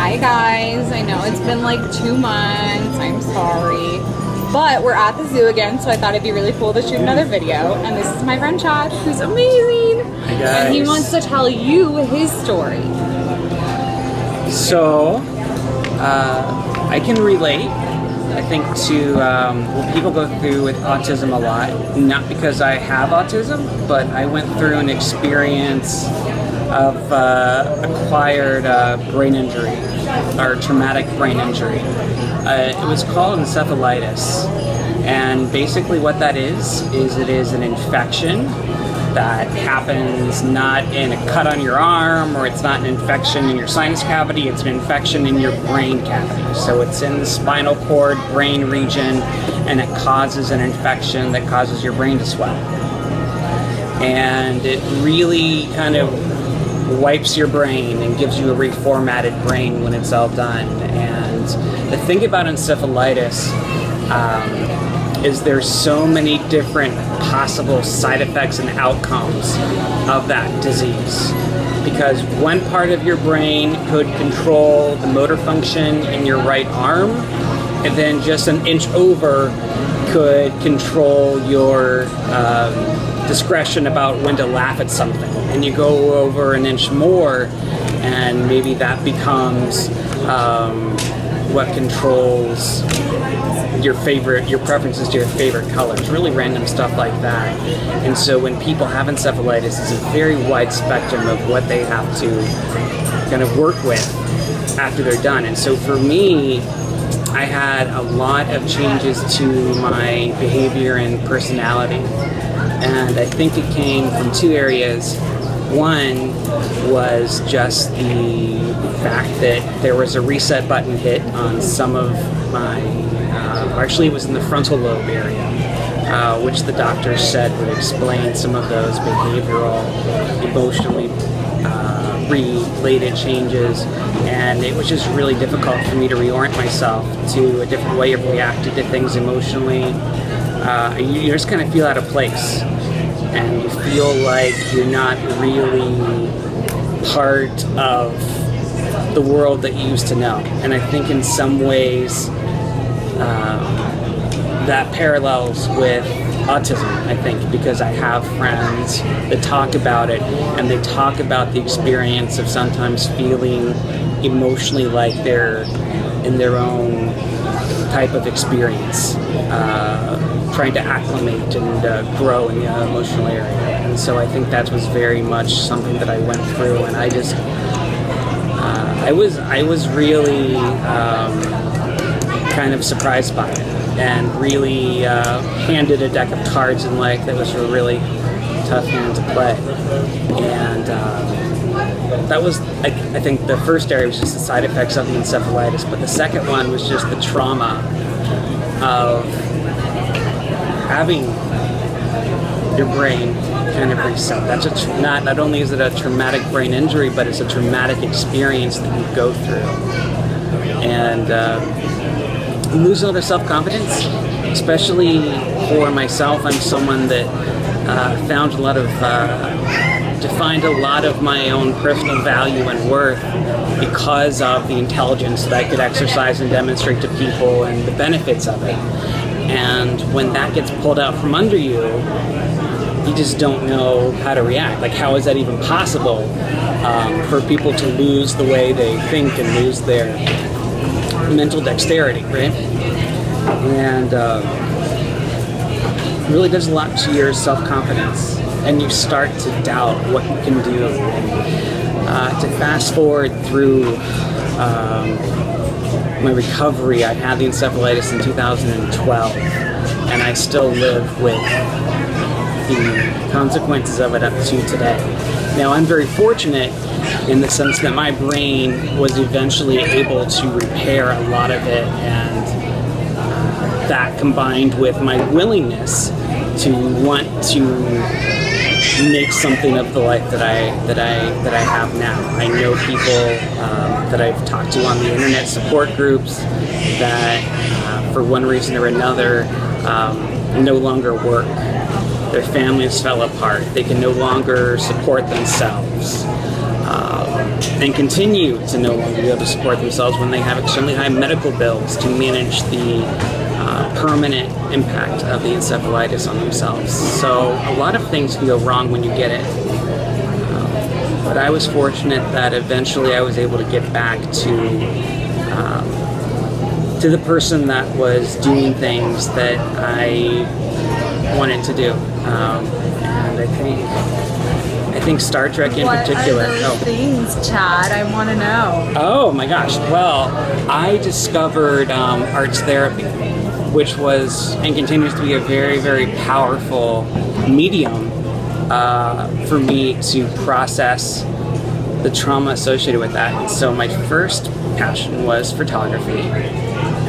Hi guys, I know it's been like 2 months, I'm sorry. But we're at the zoo again, so I thought it'd be really cool to shoot another video. And this is my friend Chad, who's amazing. Hi guys. And he wants to tell you his story. So, I can relate, I think, to what people go through with autism a lot. Not because I have autism, but I went through an experience of acquired brain injury, or traumatic brain injury. It was called encephalitis, and basically what that is it is an infection that happens not in a cut on your arm, or it's not an infection in your sinus cavity, it's an infection in your brain cavity. So it's in the spinal cord, brain region, and it causes an infection that causes your brain to swell. And it really kind of wipes your brain and gives you a reformatted brain when it's all done. And the thing about encephalitis is there's so many different possible side effects and outcomes of that disease, because one part of your brain could control the motor function in your right arm, and then just an inch over could control your discretion about when to laugh at something. And you go over an inch more, and maybe that becomes what controls your preferences to your favorite colors, really random stuff like that. And so when people have encephalitis, it's a very wide spectrum of what they have to kind of work with after they're done. And so for me, I had a lot of changes to my behavior and personality. And I think it came from two areas. One was just the fact that there was a reset button hit on some of my, actually it was in the frontal lobe area, which the doctor said would explain some of those behavioral, emotionally related changes. And it was just really difficult for me to reorient myself to a different way of reacting to things emotionally. You just kind of feel out of place, and you feel like you're not really part of the world that you used to know. And I think in some ways that parallels with autism, I think, because I have friends that talk about it, and they talk about the experience of sometimes feeling emotionally like they're in their own type of experience, trying to acclimate and grow in the emotional area. And so I think that was very much something that I went through, and I just I was really kind of surprised by it, and really handed a deck of cards in life that was a really tough hand to play. And that was, I think the first area was just the side effects of the encephalitis, but the second one was just the trauma of having your brain kind of reset. That's not only is it a traumatic brain injury, but it's a traumatic experience that you go through. And lose a lot of self-confidence, especially for myself. I'm someone that found a lot of defined a lot of my own personal value and worth because of the intelligence that I could exercise and demonstrate to people and the benefits of it. And when that gets pulled out from under you, you just don't know how to react. Like, how is that even possible for people to lose the way they think and lose their mental dexterity, right? And it really does a lot to your self-confidence, and you start to doubt what you can do. To fast forward through my recovery, I had the encephalitis in 2012, and I still live with the consequences of it up to today. Now, I'm very fortunate in the sense that my brain was eventually able to repair a lot of it, and that combined with my willingness to want to make something of the life that I have now. I know people that I've talked to on the internet support groups that for one reason or another no longer work. Their families fell apart. They can no longer support themselves. and continue to no longer be able to support themselves when they have extremely high medical bills to manage the permanent impact of the encephalitis on themselves. So a lot of things can go wrong when you get it. But I was fortunate that eventually I was able to get back to the person that was doing things that I wanted to do. And I think Star Trek in particular. What are those things, Chad? I want to know. Oh my gosh. Well, I discovered arts therapy, which was and continues to be a very, very powerful medium for me to process the trauma associated with that. And so my first passion was photography,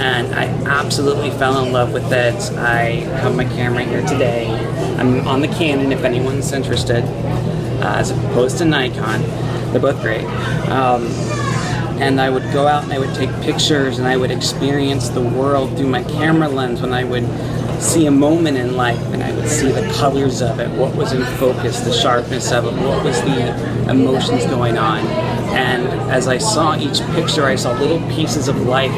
and I absolutely fell in love with it. I have my camera here today. I'm on the Canon if anyone's interested, as opposed to Nikon. They're both great. And I would go out and I would take pictures and I would experience the world through my camera lens when I would see a moment in life and I would see the colors of it, what was in focus, the sharpness of it, what was the emotions going on. And as I saw each picture, I saw little pieces of life,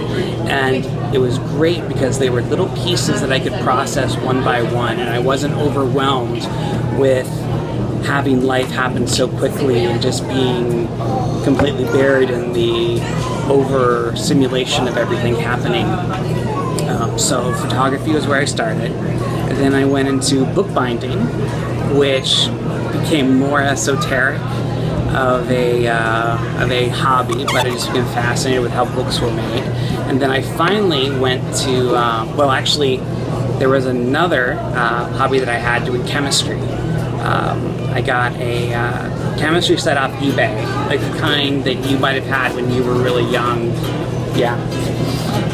and it was great because they were little pieces that I could process one by one, and I wasn't overwhelmed with having life happen so quickly and just being completely buried in the over simulation of everything happening. So photography was where I started, and then I went into bookbinding, which became more esoteric of a hobby, but I just became fascinated with how books were made. And then I finally went to well, actually, there was another hobby that I had, doing chemistry. I got a chemistry set off eBay, like the kind that you might have had when you were really young. Yeah.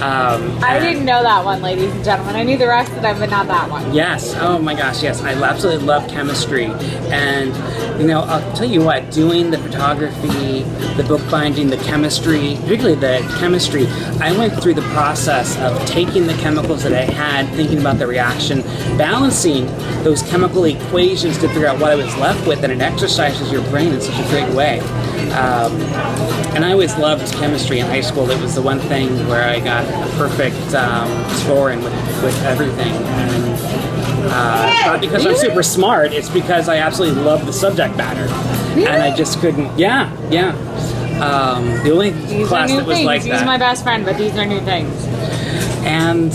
I didn't know that one, ladies and gentlemen. I knew the rest of them, but not that one. Yes. Oh my gosh, yes. I absolutely love chemistry. And, you know, I'll tell you what, doing the photography, the bookbinding, the chemistry, particularly the chemistry, I went through the process of taking the chemicals that I had, thinking about the reaction, balancing those chemical equations to figure out what I was left with, and it exercises your brain in such a great way. And I always loved chemistry in high school. It was the one thing where I got a perfect score in with everything. And not because I'm super smart, it's because I absolutely love the subject matter. Really? And I just couldn't, yeah. The only class that was things. like that. He's my best friend, but these are new things. And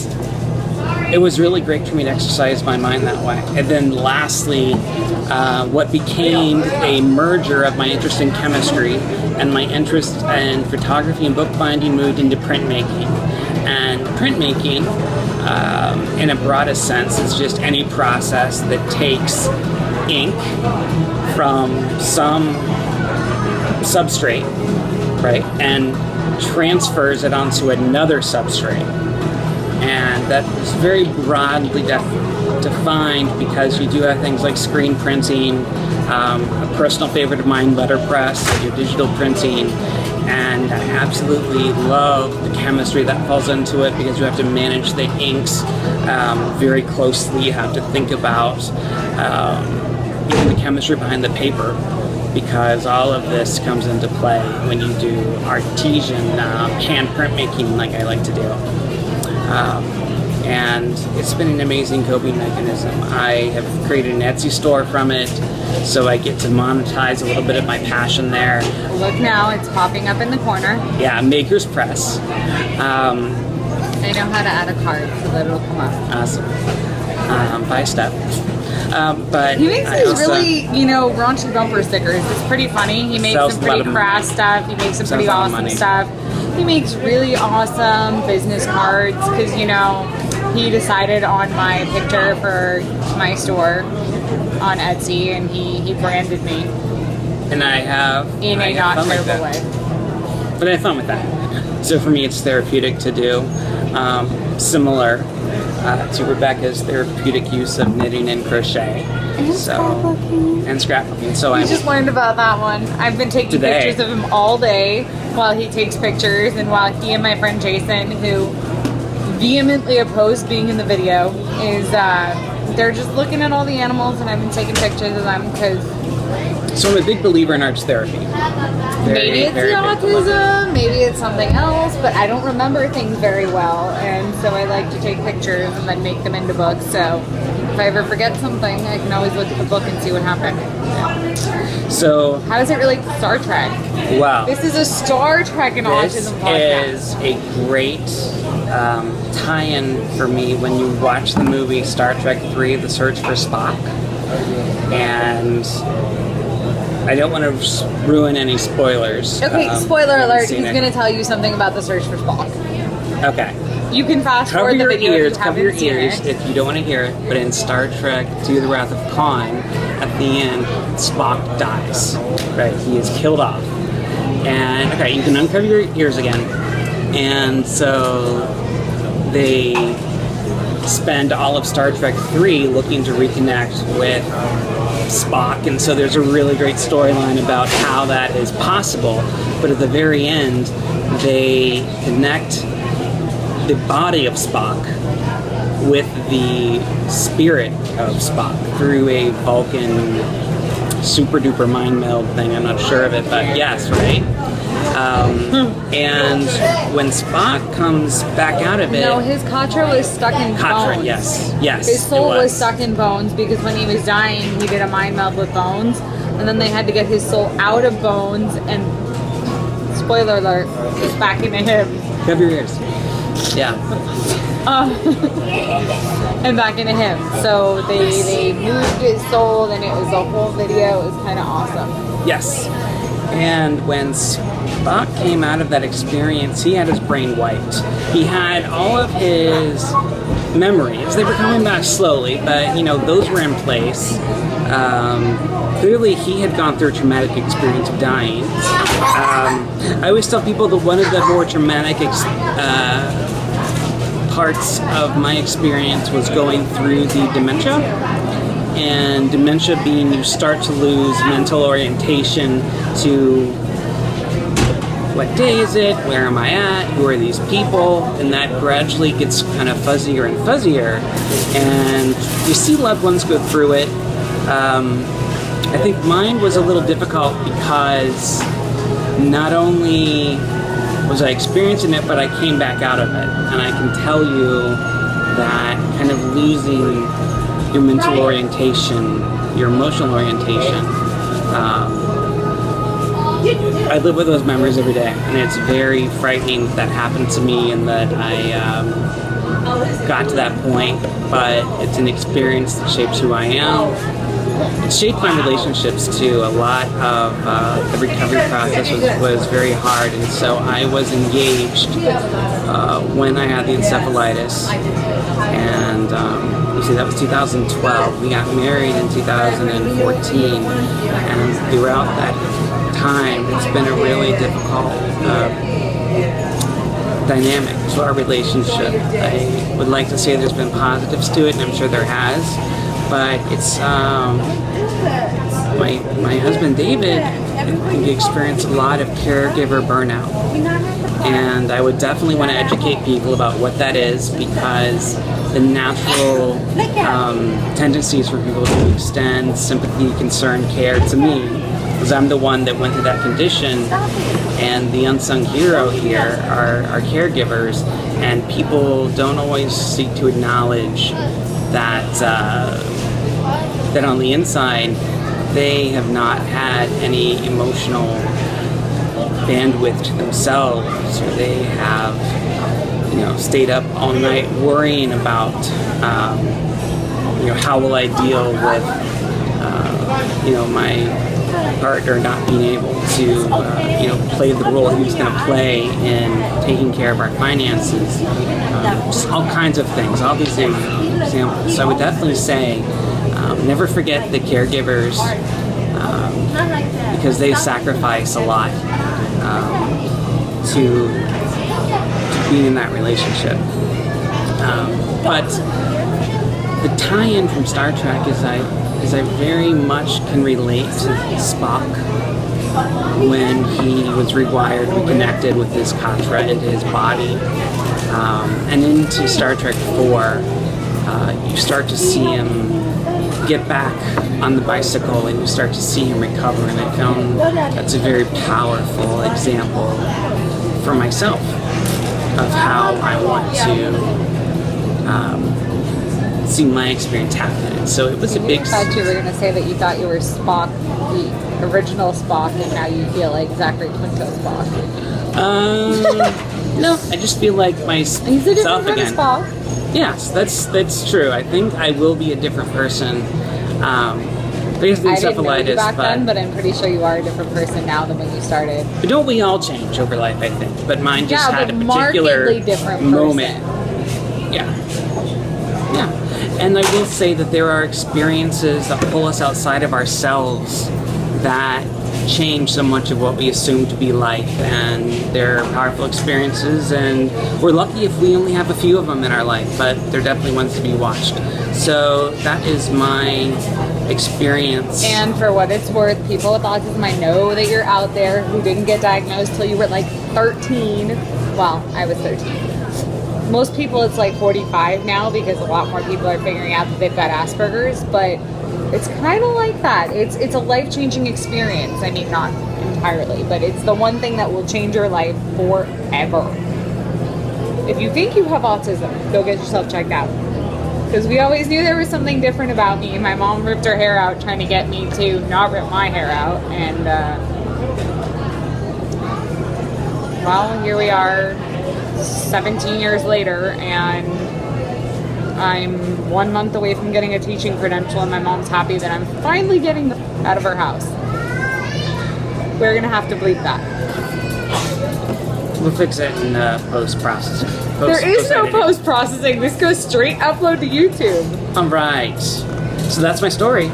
it was really great for me to exercise my mind that way. And then lastly, what became a merger of my interest in chemistry and my interest in photography and bookbinding moved into printmaking. And printmaking, in a broadest sense, is just any process that takes ink from some substrate, right, and transfers it onto another substrate. And that is very broadly defined because you do have things like screen printing, a personal favorite of mine, letterpress, I do digital printing, and I absolutely love the chemistry that falls into it because you have to manage the inks very closely. You have to think about even the chemistry behind the paper, because all of this comes into play when you do artesian hand printmaking like I like to do. And it's been an amazing coping mechanism. I have created an Etsy store from it, so I get to monetize a little bit of my passion there. Look now, it's popping up in the corner. Yeah, Maker's Press. I know how to add a card so that it'll come up. Awesome. By step. But he makes I these also, really, raunchy bumper stickers. It's pretty funny. He makes some pretty crass stuff. He makes some pretty awesome stuff. He makes really awesome business cards because, he decided on my picture for my store on Etsy, and he branded me. And I have in a not terrible way. But I have fun with that. So for me, it's therapeutic to do. Similar to Rebecca's therapeutic use of knitting and crochet. And scrapbooking. So I just learned about that one. I've been taking pictures of him all day while he takes pictures, and while he and my friend Jason, who vehemently opposed being in the video, is they're just looking at all the animals, and I've been taking pictures of them because So I'm a big believer in arts therapy. Maybe it's the autism, maybe it's something else, but I don't remember things very well, and so I like to take pictures and then make them into books. So if I ever forget something, I can always look at the book and see what happened. Yeah. So how does it relate to Star Trek? Wow. This is a Star Trek and autism podcast. This is a great tie-in for me when you watch the movie Star Trek 3, The Search for Spock. And I don't want to ruin any spoilers. Okay, spoiler alert, he's going to tell you something about The Search for Spock. Okay. You can fast forward the video if you cover your haven't seen ears it. if you don't want to hear it, but in Star Trek To the Wrath of Khan, at the end, Spock dies. Right, he is killed off. And, okay, you can uncover your ears again. And so they spend all of Star Trek 3 looking to reconnect with Spock, and so there's a really great storyline about how that is possible. But at the very end, they connect the body of Spock with the spirit of Spock through a Vulcan super duper mind meld thing. I'm not sure of it, but yes, right? And when Spock comes back out of it... No, his Katra was stuck in bones. Yes. His soul was stuck in bones because when he was dying, he did a mind meld with bones, and then they had to get his soul out of bones, and spoiler alert, it's back into him. Cover your ears. Yeah. And back into him. So they moved his soul, and it was a whole video. It was kind of awesome. Yes. And when Spock came out of that experience, he had his brain wiped. He had all of his memories. They were coming back slowly, but, those were in place. Clearly, he had gone through a traumatic experience of dying. I always tell people that one of the more traumatic parts of my experience was going through the dementia. And dementia being you start to lose mental orientation to what day is it, where am I at, who are these people, and that gradually gets kind of fuzzier and fuzzier. And you see loved ones go through it. I think mine was a little difficult because not only was I experiencing it, but I came back out of it. And I can tell you that kind of losing your mental orientation, your emotional orientation. I live with those memories every day, and it's very frightening that happened to me and that I got to that point, but it's an experience that shapes who I am. It shaped my relationships too. A lot of the recovery process was very hard, and so I was engaged when I had the encephalitis, and you see, that was 2012. We got married in 2014, and throughout that time, it's been a really difficult dynamic to our relationship. I would like to say there's been positives to it, and I'm sure there has, but it's my husband David, he experienced a lot of caregiver burnout, and I would definitely want to educate people about what that is, because the natural tendencies for people to extend sympathy, concern, care to me, because I'm the one that went through that condition, and the unsung hero here are caregivers, and people don't always seek to acknowledge that that on the inside they have not had any emotional bandwidth to themselves, or they have stayed up all night worrying about how will I deal with my partner not being able to play the role he was going to play in taking care of our finances, just all kinds of things, all these examples. So I would definitely say never forget the caregivers, because they sacrifice a lot to being in that relationship. But the tie-in from Star Trek is I very much can relate to Spock when he was rewired, reconnected with his Katra into his body. And into Star Trek 4, you start to see him get back on the bicycle and you start to see him recover. And I found that's a very powerful example for myself of how I want to see my experience happen. And so it was a big... I thought you were going to say that you thought you were Spock, the original Spock, and now you feel like Zachary Quinto Spock. No, I just feel like myself again. He's a different kind of Spock. Yes, that's true. I think I will be a different person. Basically, I didn't know you back but then, but I'm pretty sure you are a different person now than when you started. But don't we all change over life? I think, but mine just had a particular markedly different moment. Yeah. And I will say that there are experiences that pull us outside of ourselves that change so much of what we assume to be life, and they're powerful experiences, and we're lucky if we only have a few of them in our life, but they're definitely ones to be watched. So that is my experience. And for what it's worth, people with autism, I know that you're out there who didn't get diagnosed till you were like 13. Well, I was 13. Most people it's like 45 now because a lot more people are figuring out that they've got Asperger's, but it's kind of like that. It's a life-changing experience. I mean, not entirely, but it's the one thing that will change your life forever. If you think you have autism, go get yourself checked out. Because we always knew there was something different about me. My mom ripped her hair out trying to get me to not rip my hair out. And, well, here we are 17 years later, and I'm 1 month away from getting a teaching credential, and my mom's happy that I'm finally getting the out of her house. We're going to have to bleep that. We'll fix it in post-processing. There is no post-processing. This goes straight upload to YouTube. All right. So that's my story.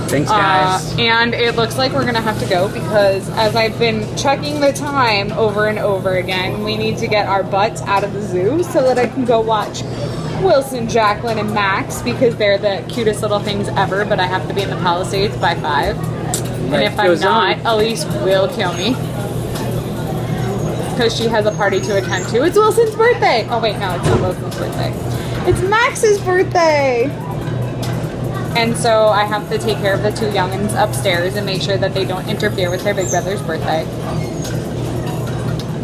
Thanks, guys. And it looks like we're going to have to go because as I've been checking the time over and over again, we need to get our butts out of the zoo so that I can go watch Wilson, Jacqueline, and Max because they're the cutest little things ever, but I have to be in the Palisades by 5. And if I'm not, Elise will kill me. Because she has a party to attend to. It's Wilson's birthday! Oh wait, no, it's not Wilson's birthday. It's Max's birthday! And so I have to take care of the 2 youngins upstairs and make sure that they don't interfere with their big brother's birthday.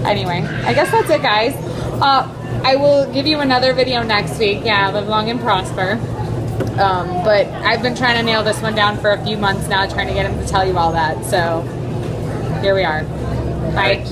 Anyway, I guess that's it, guys. I will give you another video next week. Yeah, live long and prosper. But I've been trying to nail this one down for a few months now, trying to get him to tell you all that. So, here we are. Bye.